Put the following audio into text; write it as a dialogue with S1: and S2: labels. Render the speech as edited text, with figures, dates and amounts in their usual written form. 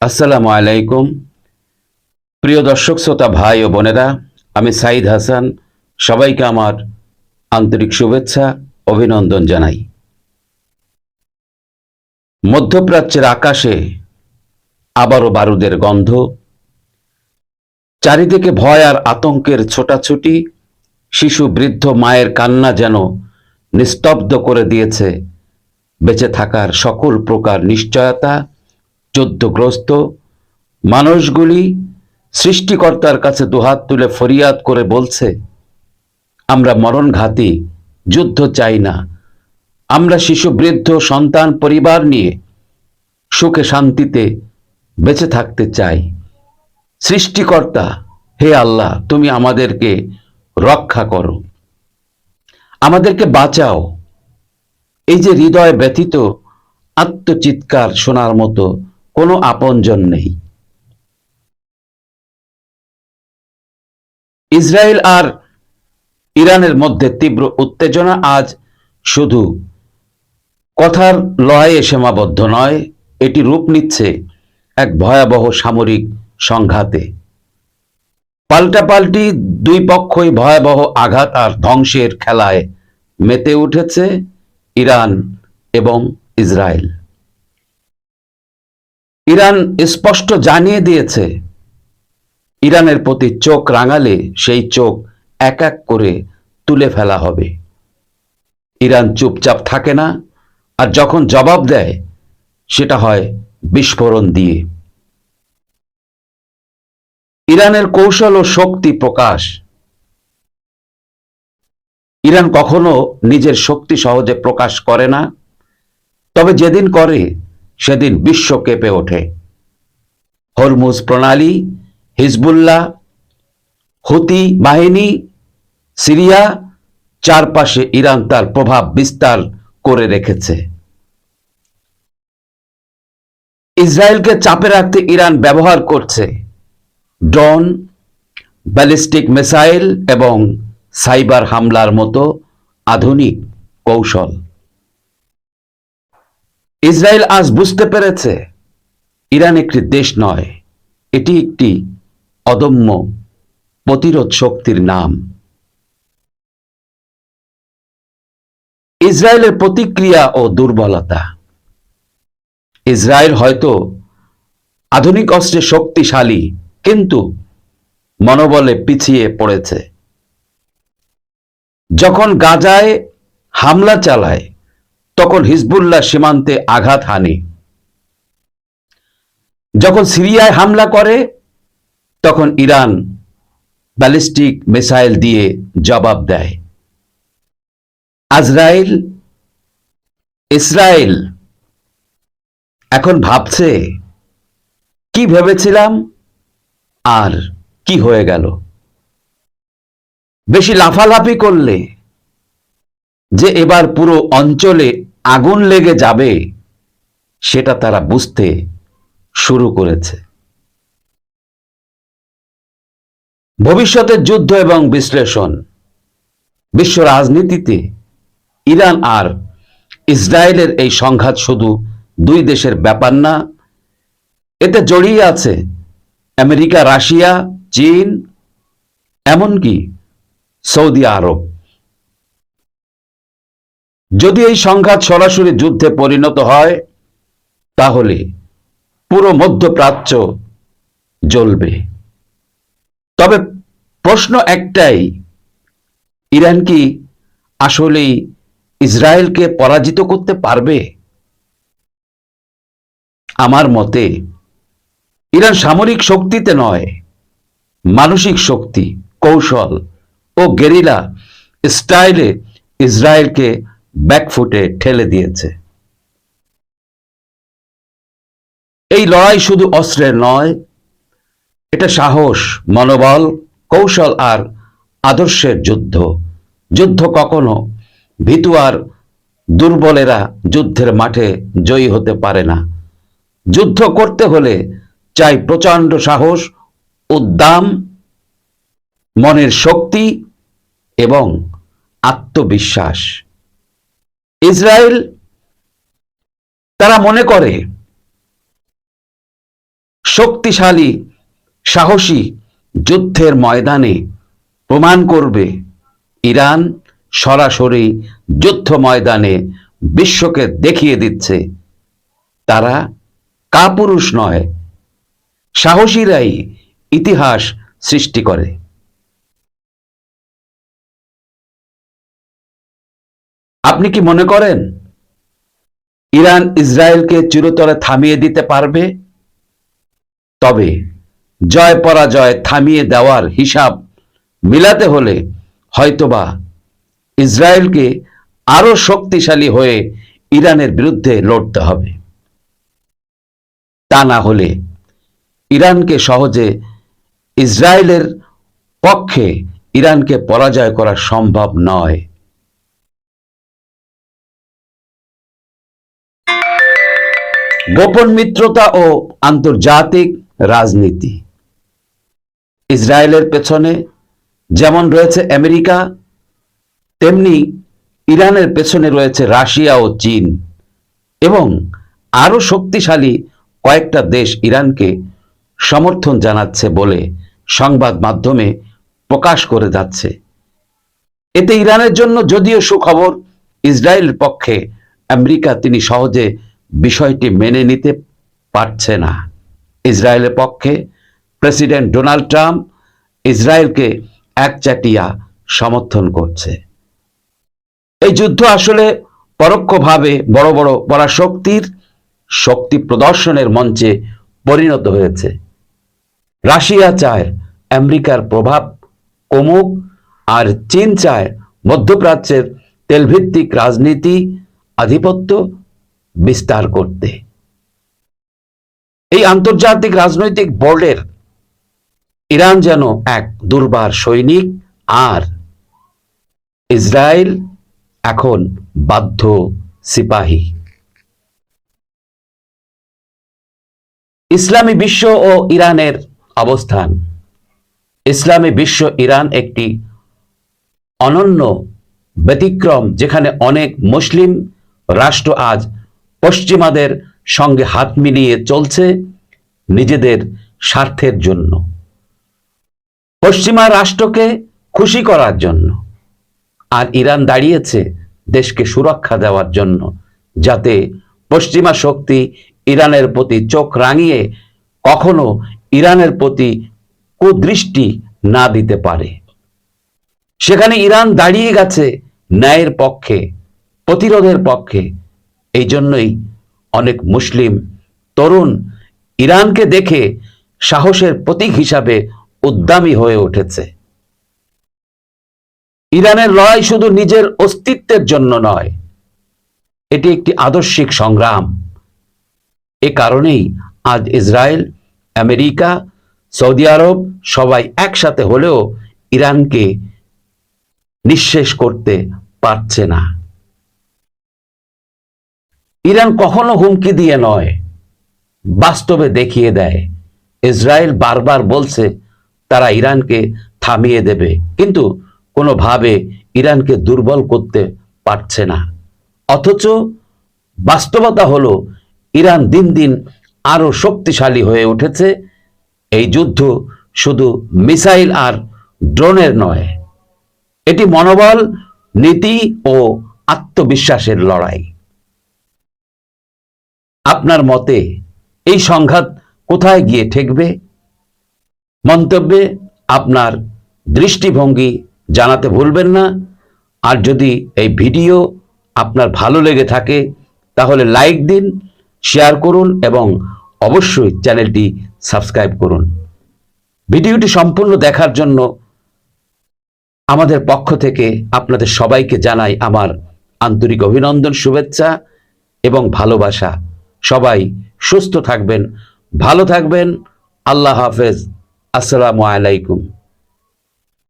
S1: আসসালামু আলাইকুম। প্রিয় দর্শক শ্রোতা ভাই ও বোনেরা, আমি সাইদ হাসান। সবাইকে আমার আন্তরিক শুভেচ্ছা, অভিনন্দন জানাই। মধ্যপ্রাচ্যের আকাশে আবারও বারুদের গন্ধ, চারিদিকে ভয় আর আতঙ্কের ছোটাছুটি। শিশু বৃদ্ধ মায়ের কান্না যেন নিস্তব্ধ করে দিয়েছে বেঁচে থাকার সকল প্রকার নিশ্চয়তা। যুদ্ধগ্রস্ত মানুষগুলি সৃষ্টিকর্তার কাছে দুহাত তুলে ফরিয়াদ করে বলছে, আমরা মরণঘাতী যুদ্ধ চাই না। আমরা শিশু বৃদ্ধ সন্তান পরিবার নিয়ে সুখে শান্তিতে বেঁচে থাকতে চাই। সৃষ্টিকর্তা, হে আল্লাহ, তুমি আমাদেরকে রক্ষা করো, আমাদেরকে বাঁচাও। এই যে হৃদয় ব্যথিত আত্মচিৎকার শোনার মতো কোনো আপনজন নেই। ইসরায়েল আর ইরানের মধ্যে তীব্র উত্তেজনা আজ শুধু কথার লড়াইয়ে সীমাবদ্ধ নয়, এটি রূপ নিচ্ছে এক ভয়াবহ সামরিক সংঘাতে। পাল্টাপাল্টি দুই পক্ষই ভয়াবহ আঘাত আর ধ্বংসের খেলায় মেতে উঠেছে ইরান এবং ইসরায়েল। ইরান স্পষ্ট জানিয়ে দিয়েছে, ইরানের প্রতি চোখ রাঙালে সেই চোখ এক এক করে তুলে ফেলা হবে। ইরান চুপচাপ থাকে না, আর যখন জবাব দেয় সেটা হয় বিস্ফোরণ দিয়ে। ইরানের কৌশল ও শক্তি প্রকাশ। ইরান কখনো নিজের শক্তি সহজে প্রকাশ করে না, তবে যেদিন করে সেদিন বিশ্ব কেঁপে ওঠে। হরমুজ প্রণালী, হিজবুল্লাহ, হুতি বাহিনী, সিরিয়া, চারপাশে ইরান তার প্রভাব বিস্তার করে রেখেছে। ইসরায়েলকে চাপে রাখতে ইরান ব্যবহার করছে ড্রোন, ব্যালিস্টিক মিসাইল এবং সাইবার হামলার মতো আধুনিক কৌশল। ইসরায়েল আজ বুঝতে পেরেছে, ইরান একটি দেশ নয়, এটি একটি অদম্য প্রতিরোধ শক্তির নাম। ইসরায়েলের প্রতিক্রিয়া ও দুর্বলতা। ইসরায়েল হয়তো আধুনিক অস্ত্রে শক্তিশালী, কিন্তু মনোবলে পিছিয়ে পড়েছে। যখন গাজায় হামলা চালায় তখন হিজবুল্লাহ সীমান্তে আঘাত হানে। যখন সিরিয়ায় হামলা করে তখন ইরান ব্যালিস্টিক মিসাইল দিয়ে জবাব দেয়। ইসরায়েল এখন ভাবছে, কি ভেবেছিলাম আর কি হয়ে গেল। বেশি লাফালাফি করলে যে এবার পুরো অঞ্চলে আগুন লেগে যাবে, সেটা তারা বুঝতে শুরু করেছে। ভবিষ্যতের যুদ্ধ এবং বিশ্লেষণ। বিশ্ব রাজনীতিতে ইরান আর ইসরায়েলের এই সংঘাত শুধু দুই দেশের ব্যাপার না, এতে জড়িয়ে আছে আমেরিকা, রাশিয়া, চীন, এমনকি সৌদি আরব। যদি এই সংঘাত সরাসরি যুদ্ধে পরিণত হয়, তাহলে পুরো মধ্যপ্রাচ্য জ্বলবে। তবে প্রশ্ন একটাই, ইরান কি আসলেই ইসরায়েলকে পরাজিত করতে পারবে? আমার মতে ইরান সামরিক শক্তিতে নয়, মানসিক শক্তি, কৌশল ও গেরিলা স্টাইলে ইসরায়েলকে ব্যাকফুটে ঠেলে দিয়েছে। এই লড়াই শুধু অস্ত্রের নয়, এটা সাহস, মনোবল, কৌশল আর আদর্শের যুদ্ধ। যুদ্ধ কখনো ভীতু আর দুর্বলেরা যুদ্ধের মাঠে জয়ী হতে পারে না। যুদ্ধ করতে হলে চাই প্রচন্ড সাহস, উদ্দাম, মনের শক্তি এবং আত্মবিশ্বাস। ইসরায়েল তারা মনে করে শক্তিশালী সাহসী যুদ্ধের ময়দানে প্রমাণ করবে ইরান সরাসরি যুদ্ধ ময়দানে বিশ্বকে দেখিয়ে দিচ্ছে তারা কাপুরুষ নয়, সাহসীরাই ইতিহাস সৃষ্টি করে। আপনি কি মনে করেন ইরান ইসরায়েলকে চিরতরে থামিয়ে দিতে পারবে? তবে জয় পরাজয় থামিয়ে দেওয়ার হিসাব মিলাতে হলে হয়তোবা ইসরায়েলকে আরো শক্তিশালী হয়ে ইরানের বিরুদ্ধে লড়তে হবে। তা না হলে ইরানকে সহজে ইসরায়েলের পক্ষে ইরানকে পরাজয় করা সম্ভব নয়। গোপন মিত্রতা ও আন্তর্জাতিক রাজনীতি। ইসরায়েলের পেছনে যেমন রয়েছে আমেরিকা, তেমনি ইরানের পেছনে রয়েছে রাশিয়া ও চীন, এবং আরো শক্তিশালী কয়েকটা দেশ ইরানকে সমর্থন জানাচ্ছে বলে সংবাদ মাধ্যমে প্রকাশ করে যাচ্ছে। এতে ইরানের জন্য যদিও সুখবর, ইসরায়েলের পক্ষে আমেরিকা তিনি সহজে বিষয়টি মেনে নিতে পারছে না। ইসরায়েলের পক্ষে প্রেসিডেন্ট ডোনাল্ড ট্রাম্প ইসরায়েলকে একচাটিয়া সমর্থন করছে। এই যুদ্ধ আসলে পরোক্ষভাবে বড় বড় পরাশক্তির শক্তি প্রদর্শনের মঞ্চে পরিণত হয়েছে। রাশিয়া চায় আমেরিকার প্রভাব কমুক, আর চীন চায় মধ্যপ্রাচ্যের তেলভিত্তিক রাজনীতি আধিপত্য বিস্তার করতে। এই আন্তর্জাতিক রাজনৈতিক বোর্ডের ইরান যেন এক দুর্বার সৈনিক, আর ইসরায়েল এখন বাধ্য সিপাহী। ইসলামী বিশ্ব ও ইরানের অবস্থান। ইসলামী বিশ্ব ইরান একটি অনন্য ব্যতিক্রম, যেখানে অনেক মুসলিম রাষ্ট্র আজ পশ্চিমাদের সঙ্গে হাত মিলিয়ে চলছে নিজেদের স্বার্থের জন্য, পশ্চিমা রাষ্ট্রকে খুশি করার জন্য। আর ইরান দাঁড়িয়েছে দেশকে সুরক্ষা দেওয়ার জন্য, যাতে পশ্চিমা শক্তি ইরানের প্রতি চোখ রাঙিয়ে কখনো ইরানের প্রতি কুদৃষ্টি না দিতে পারে। সেখানে ইরান দাঁড়িয়ে গেছে ন্যায়ের পক্ষে, প্রতিরোধের পক্ষে। এই জন্যই অনেক মুসলিম তরুণ ইরানকে দেখে সাহসের প্রতীক হিসাবে উদ্যমী হয়ে উঠেছে। ইরানের লড়াই শুধু নিজের অস্তিত্বের জন্য নয়, এটি একটি আদর্শিক সংগ্রাম। এ কারণেই আজ ইসরায়েল, আমেরিকা, সৌদি আরব সবাই একসাথে হলেও ইরানকে নিঃশেষ করতে পারছে না। ইরান কখনো হুমকি দিয়ে নয়, বাস্তবে দেখিয়ে দেয়। ইসরায়েল বারবার বলছে তারা ইরানকে থামিয়ে দেবে, কিন্তু কোনোভাবে ইরানকে দুর্বল করতে পারছে না। অথচ বাস্তবতা হলো ইরান দিন দিন আরো শক্তিশালী হয়ে উঠেছে। এই যুদ্ধ শুধু মিসাইল আর ড্রোনের নয়, এটি মনোবল, নীতি ও আত্মবিশ্বাসের লড়াই। আপনার মতে এই সংঘাত কোথায় গিয়ে ঠেকবে? মন্তব্যে আপনার দৃষ্টিভঙ্গি জানাতে ভুলবেন না। আর যদি এই ভিডিও আপনার ভালো লেগে থাকে তাহলে লাইক দিন, শেয়ার করুন এবং অবশ্যই চ্যানেলটি সাবস্ক্রাইব করুন। ভিডিওটি সম্পূর্ণ দেখার জন্য আমাদের পক্ষ থেকে আপনাদের সবাইকে জানাই আমার আন্তরিক অভিনন্দন, শুভেচ্ছা এবং ভালোবাসা। সবাই সুস্থ থাকবেন, ভালো থাকবেন। আল্লাহ হাফেজ। আসসালামু আলাইকুম।